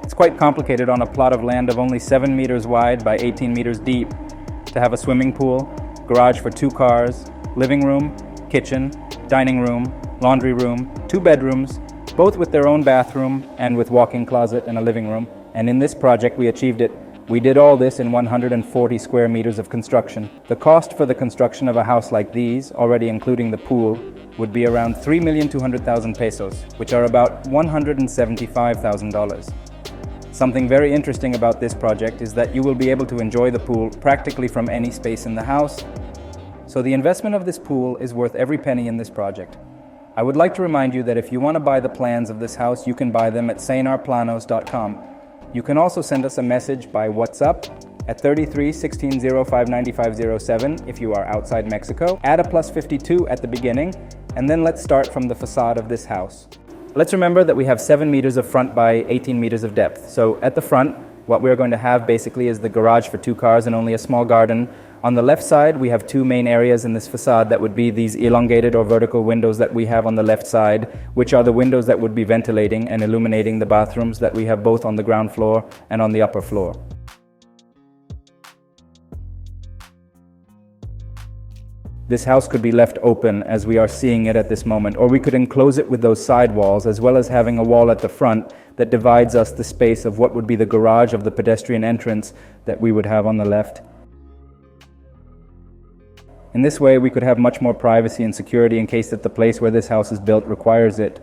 It's quite complicated on a plot of land of only 7 meters wide by 18 meters deep to have a swimming pool, garage for 2 cars, living room, kitchen, dining room, laundry room, 2 bedrooms, both with their own bathroom and with walk-in closet and a living room. And in this project we achieved it. We did all this in 140 square meters of construction. The cost for the construction of a house like these, already including the pool, would be around 3,200,000 pesos, which are about $175,000. Something very interesting about this project is that you will be able to enjoy the pool practically from any space in the house. So the investment of this pool is worth every penny in this project. I would like to remind you that if you want to buy the plans of this house, you can buy them at saynarplanos.com. You can also send us a message by WhatsApp at 33 16 05 9507 if you are outside Mexico. Add a +52 at the beginning, and then let's start from the facade of this house. Let's remember that we have 7 meters of front by 18 meters of depth. So at the front, what we're going to have basically is the garage for 2 cars and only a small garden. On the left side, we have 2 main areas in this facade that would be these elongated or vertical windows that we have on the left side, which are the windows that would be ventilating and illuminating the bathrooms that we have both on the ground floor and on the upper floor. This house could be left open as we are seeing it at this moment, or we could enclose it with those side walls, as well as having a wall at the front that divides us the space of what would be the garage of the pedestrian entrance that we would have on the left. In this way, we could have much more privacy and security in case that the place where this house is built requires it.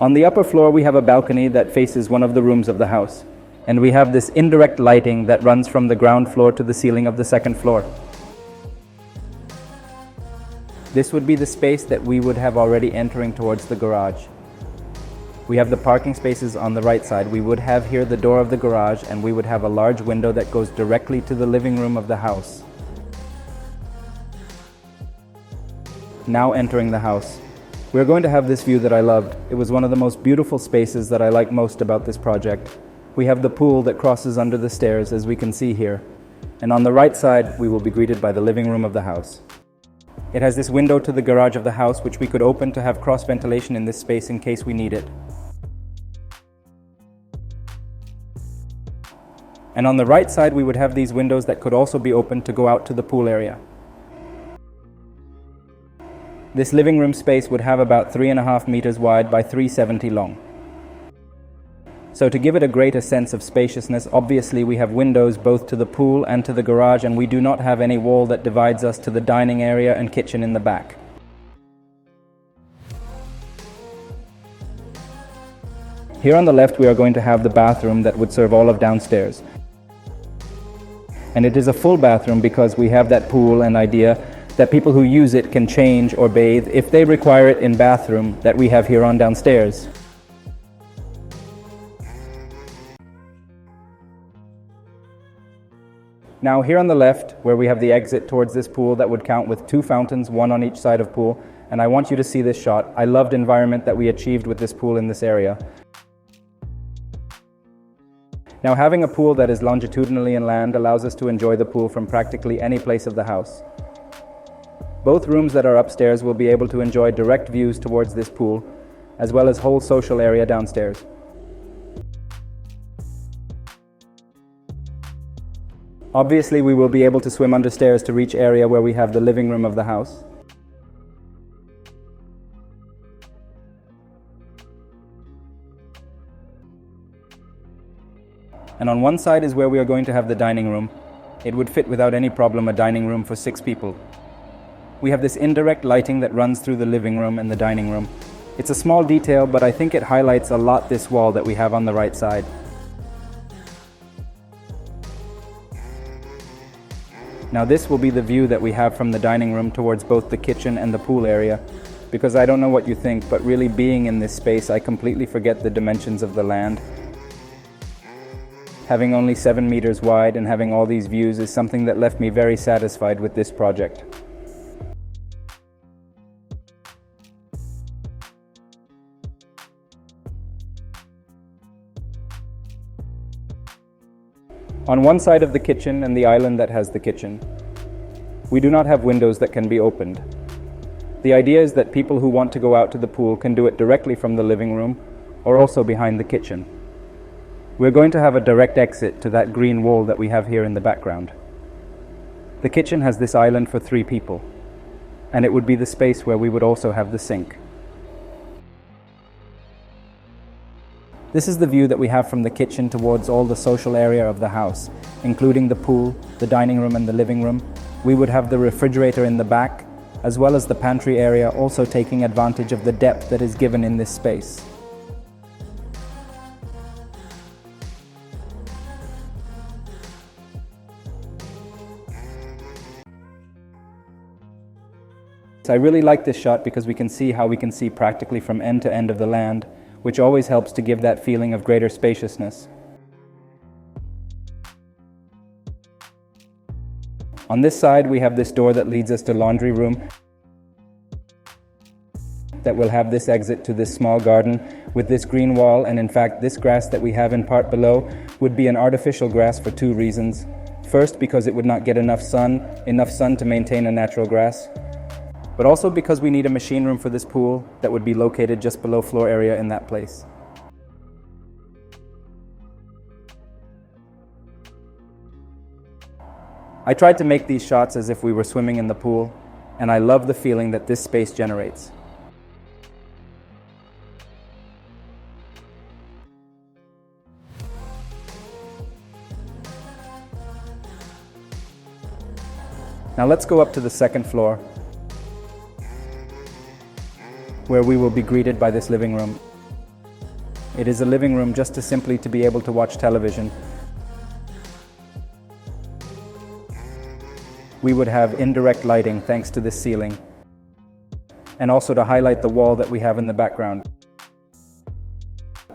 On the upper floor, we have a balcony that faces one of the rooms of the house. And we have this indirect lighting that runs from the ground floor to the ceiling of the second floor. This would be the space that we would have already entering towards the garage. We have the parking spaces on the right side. We would have here the door of the garage, and we would have a large window that goes directly to the living room of the house. Now entering the house. We're going to have this view that I loved. It was one of the most beautiful spaces that I like most about this project. We have the pool that crosses under the stairs, as we can see here. And on the right side, we will be greeted by the living room of the house. It has this window to the garage of the house, which we could open to have cross ventilation in this space in case we need it. And on the right side, we would have these windows that could also be opened to go out to the pool area. This living room space would have about 3.5 meters wide by 370 long. So to give it a greater sense of spaciousness, obviously we have windows both to the pool and to the garage, and we do not have any wall that divides us to the dining area and kitchen in the back. Here on the left, we are going to have the bathroom that would serve all of downstairs. And it is a full bathroom because we have that pool and idea that people who use it can change or bathe if they require it in bathroom that we have here on downstairs. Now here on the left, where we have the exit towards this pool that would count with 2 fountains, 1 on each side of pool, and I want you to see this shot. I loved the environment that we achieved with this pool in this area. Now having a pool that is longitudinally inland allows us to enjoy the pool from practically any place of the house. Both rooms that are upstairs will be able to enjoy direct views towards this pool, as well as whole social area downstairs. Obviously, we will be able to swim under stairs to reach area where we have the living room of the house. And on one side is where we are going to have the dining room. It would fit without any problem a dining room for 6 people. We have this indirect lighting that runs through the living room and the dining room. It's a small detail, but I think it highlights a lot this wall that we have on the right side. Now this will be the view that we have from the dining room towards both the kitchen and the pool area, because I don't know what you think, but really being in this space, I completely forget the dimensions of the land. Having only 7 meters wide and having all these views is something that left me very satisfied with this project. On one side of the kitchen and the island that has the kitchen, we do not have windows that can be opened. The idea is that people who want to go out to the pool can do it directly from the living room, or also behind the kitchen. We're going to have a direct exit to that green wall that we have here in the background. The kitchen has this island for 3 people, and it would be the space where we would also have the sink. This is the view that we have from the kitchen towards all the social area of the house, including the pool, the dining room and the living room. We would have the refrigerator in the back, as well as the pantry area, also taking advantage of the depth that is given in this space. I really like this shot because we can see how we can see practically from end to end of the land, which always helps to give that feeling of greater spaciousness. On this side, we have this door that leads us to laundry room that will have this exit to this small garden with this green wall, and in fact this grass that we have in part below would be an artificial grass for 2 reasons. First, because it would not get enough sun to maintain a natural grass, but also because we need a machine room for this pool that would be located just below floor area in that place. I tried to make these shots as if we were swimming in the pool, and I love the feeling that this space generates. Now let's go up to the 2nd floor, where we will be greeted by this living room. It is a living room just simply to be able to watch television. We would have indirect lighting thanks to this ceiling, and also to highlight the wall that we have in the background.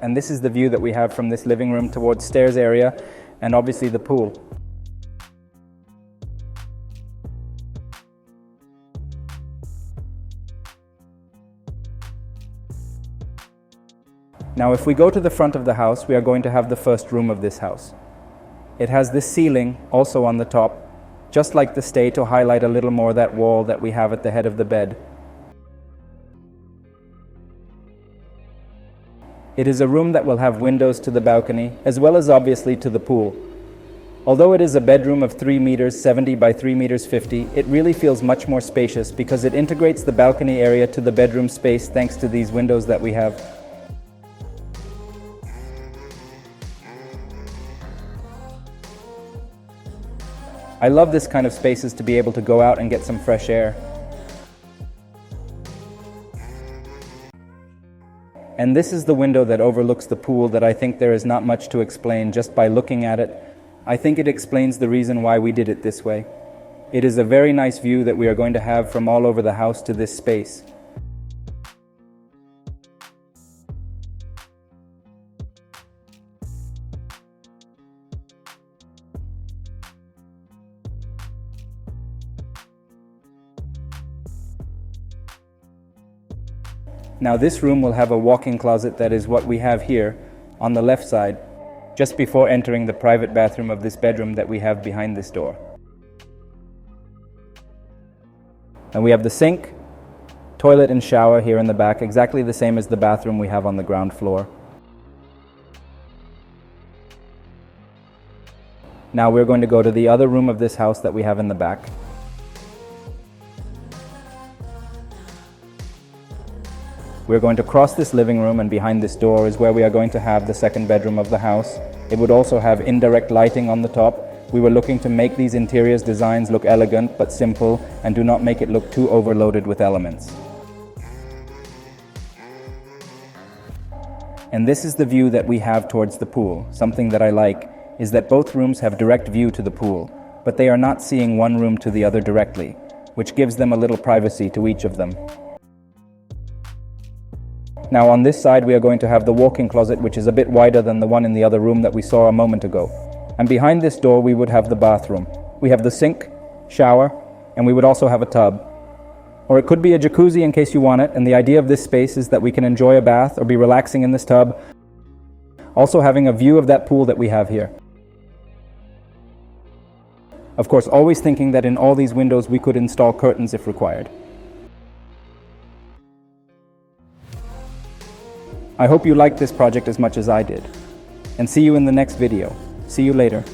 And this is the view that we have from this living room towards stairs area and obviously the pool. Now if we go to the front of the house, we are going to have the first room of this house. It has this ceiling also on the top, just like the stay, to highlight a little more that wall that we have at the head of the bed. It is a room that will have windows to the balcony, as well as obviously to the pool. Although it is a bedroom of 3 meters 70 by 3 meters 50, it really feels much more spacious because it integrates the balcony area to the bedroom space thanks to these windows that we have. I love this kind of spaces to be able to go out and get some fresh air. And this is the window that overlooks the pool that I think there is not much to explain just by looking at it. I think it explains the reason why we did it this way. It is a very nice view that we are going to have from all over the house to this space. Now this room will have a walk-in closet that is what we have here on the left side, just before entering the private bathroom of this bedroom that we have behind this door. And we have the sink, toilet and shower here in the back, exactly the same as the bathroom we have on the ground floor. Now we're going to go to the other room of this house that we have in the back. We're going to cross this living room, and behind this door is where we are going to have the 2nd bedroom of the house. It would also have indirect lighting on the top. We were looking to make these interiors designs look elegant but simple and do not make it look too overloaded with elements. And this is the view that we have towards the pool. Something that I like is that both rooms have direct view to the pool, but they are not seeing one room to the other directly, which gives them a little privacy to each of them. Now on this side we are going to have the walk-in closet, which is a bit wider than the one in the other room that we saw a moment ago. And behind this door we would have the bathroom. We have the sink, shower, and we would also have a tub. Or it could be a jacuzzi in case you want it, and the idea of this space is that we can enjoy a bath or be relaxing in this tub, also having a view of that pool that we have here. Of course, always thinking that in all these windows we could install curtains if required. I hope you liked this project as much as I did. And see you in the next video. See you later.